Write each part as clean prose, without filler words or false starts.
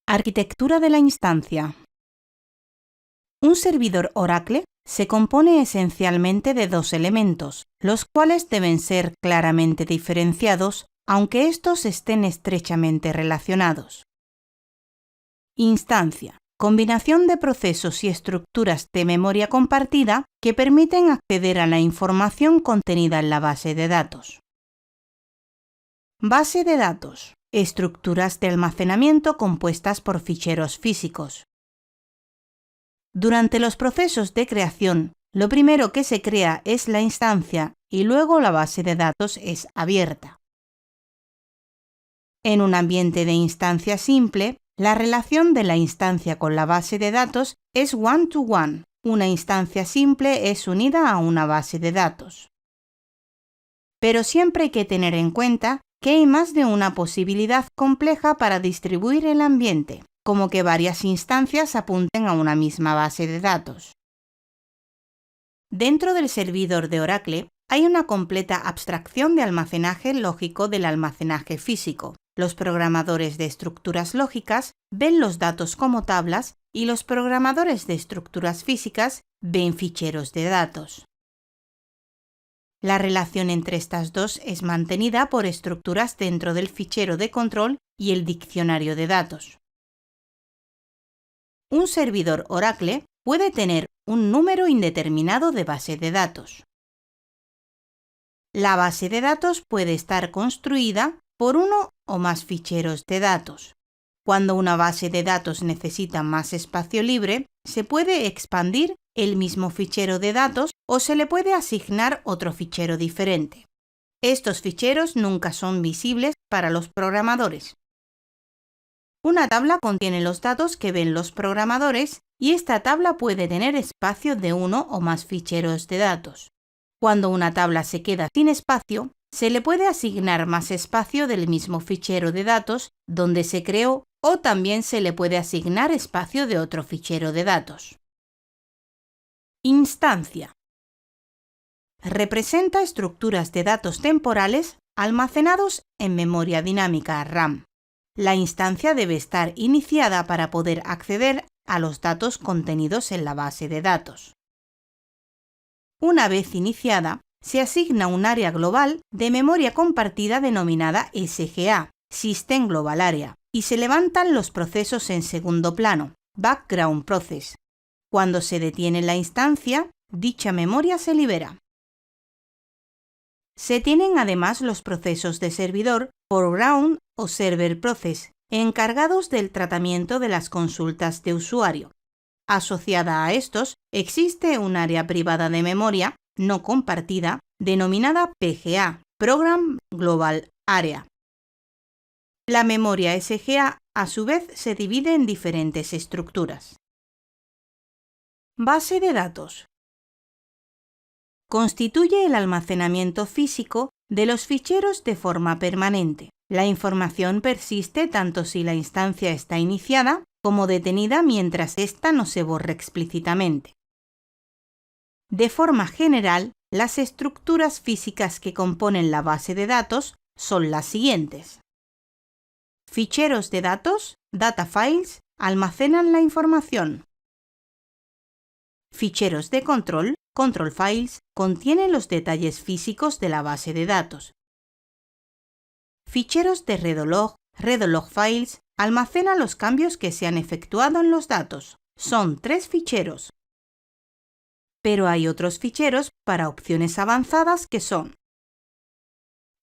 Arquitectura de la instancia. Un servidor Oracle se compone esencialmente de dos elementos, los cuales deben ser claramente diferenciados, aunque estos estén estrechamente relacionados. Instancia. Combinación de procesos y estructuras de memoria compartida que permiten acceder a la información contenida en la base de datos. Base de datos. Estructuras de almacenamiento compuestas por ficheros físicos. Durante los procesos de creación, lo primero que se crea es la instancia y luego la base de datos es abierta. En un ambiente de instancia simple, la relación de la instancia con la base de datos es one-to-one. Una instancia simple es unida a una base de datos. Pero siempre hay que tener en cuenta que hay más de una posibilidad compleja para distribuir el ambiente, como que varias instancias apunten a una misma base de datos. Dentro del servidor de Oracle hay una completa abstracción de almacenaje lógico del almacenaje físico. Los programadores de estructuras lógicas ven los datos como tablas y los programadores de estructuras físicas ven ficheros de datos. La relación entre estas dos es mantenida por estructuras dentro del fichero de control y el diccionario de datos. Un servidor Oracle puede tener un número indeterminado de base de datos. La base de datos puede estar construida por uno o más ficheros de datos. Cuando una base de datos necesita más espacio libre, se puede expandir el mismo fichero de datos o se le puede asignar otro fichero diferente. Estos ficheros nunca son visibles para los programadores. Una tabla contiene los datos que ven los programadores y esta tabla puede tener espacio de uno o más ficheros de datos. Cuando una tabla se queda sin espacio, se le puede asignar más espacio del mismo fichero de datos donde se creó o también se le puede asignar espacio de otro fichero de datos. Instancia. Representa estructuras de datos temporales almacenados en memoria dinámica RAM. La instancia debe estar iniciada para poder acceder a los datos contenidos en la base de datos. Una vez iniciada, se asigna un área global de memoria compartida denominada SGA, System Global Area, y se levantan los procesos en segundo plano, Background Process. Cuando se detiene la instancia, dicha memoria se libera. Se tienen además los procesos de servidor, Foreground o Server Process, encargados del tratamiento de las consultas de usuario. Asociada a estos, existe un área privada de memoria, no compartida, denominada PGA, Program Global Area. La memoria SGA, a su vez, se divide en diferentes estructuras. Base de datos. Constituye el almacenamiento físico de los ficheros de forma permanente. La información persiste tanto si la instancia está iniciada como detenida mientras ésta no se borre explícitamente. De forma general, las estructuras físicas que componen la base de datos son las siguientes. Ficheros de datos, data files, almacenan la información. Ficheros de control, control files, contienen los detalles físicos de la base de datos. Ficheros de redo log files, almacenan los cambios que se han efectuado en los datos. Son 3 ficheros. Pero hay otros ficheros para opciones avanzadas que son: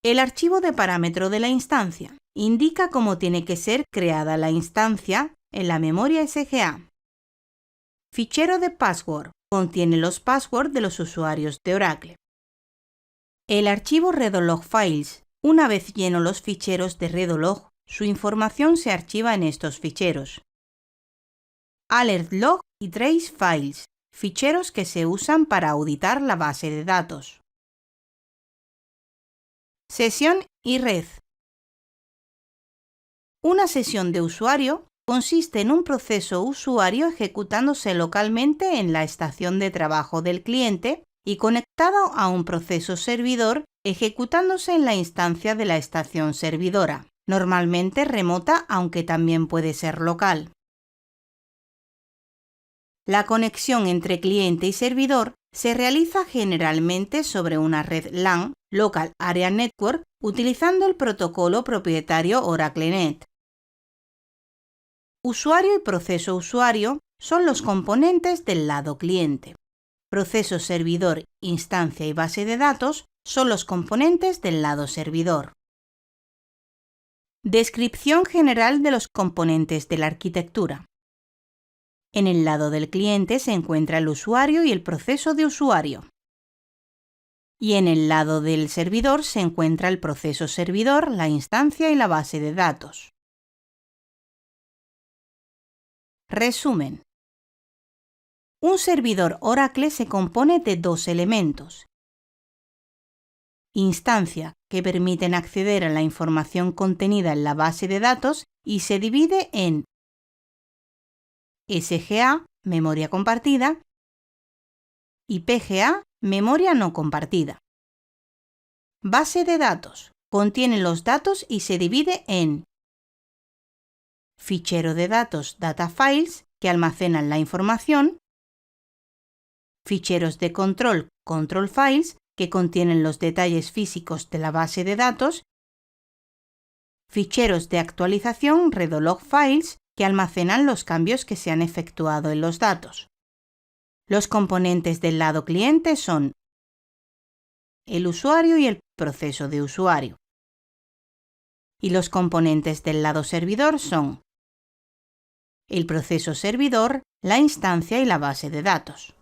el archivo de parámetro de la instancia. Indica cómo tiene que ser creada la instancia en la memoria SGA. Fichero de password. Contiene los passwords de los usuarios de Oracle. El archivo redo-log files. Una vez lleno los ficheros de redo-log, su información se archiva en estos ficheros. Alert log y trace files. Ficheros que se usan para auditar la base de datos. Sesión y red. Una sesión de usuario consiste en un proceso usuario ejecutándose localmente en la estación de trabajo del cliente y conectado a un proceso servidor ejecutándose en la instancia de la estación servidora. normalmente remota, aunque también puede ser local. La conexión entre cliente y servidor se realiza generalmente sobre una red LAN, Local Area Network, utilizando el protocolo propietario OracleNet. Usuario y proceso usuario son los componentes del lado cliente. Proceso servidor, instancia y base de datos son los componentes del lado servidor. Descripción general de los componentes de la arquitectura. En el lado del cliente se encuentra el usuario y el proceso de usuario. Y en el lado del servidor se encuentra el proceso servidor, la instancia y la base de datos. Resumen. Un servidor Oracle se compone de dos elementos. Instancia, que permiten acceder a la información contenida en la base de datos y se divide en SGA, memoria compartida, y PGA, memoria no compartida. Base de datos, contiene los datos y se divide en fichero de datos, data files, que almacenan la información, ficheros de control, control files, que contienen los detalles físicos de la base de datos, ficheros de actualización, redolog files, que almacenan los cambios que se han efectuado en los datos. Los componentes del lado cliente son el usuario y el proceso de usuario. Y los componentes del lado servidor son el proceso servidor, la instancia y la base de datos.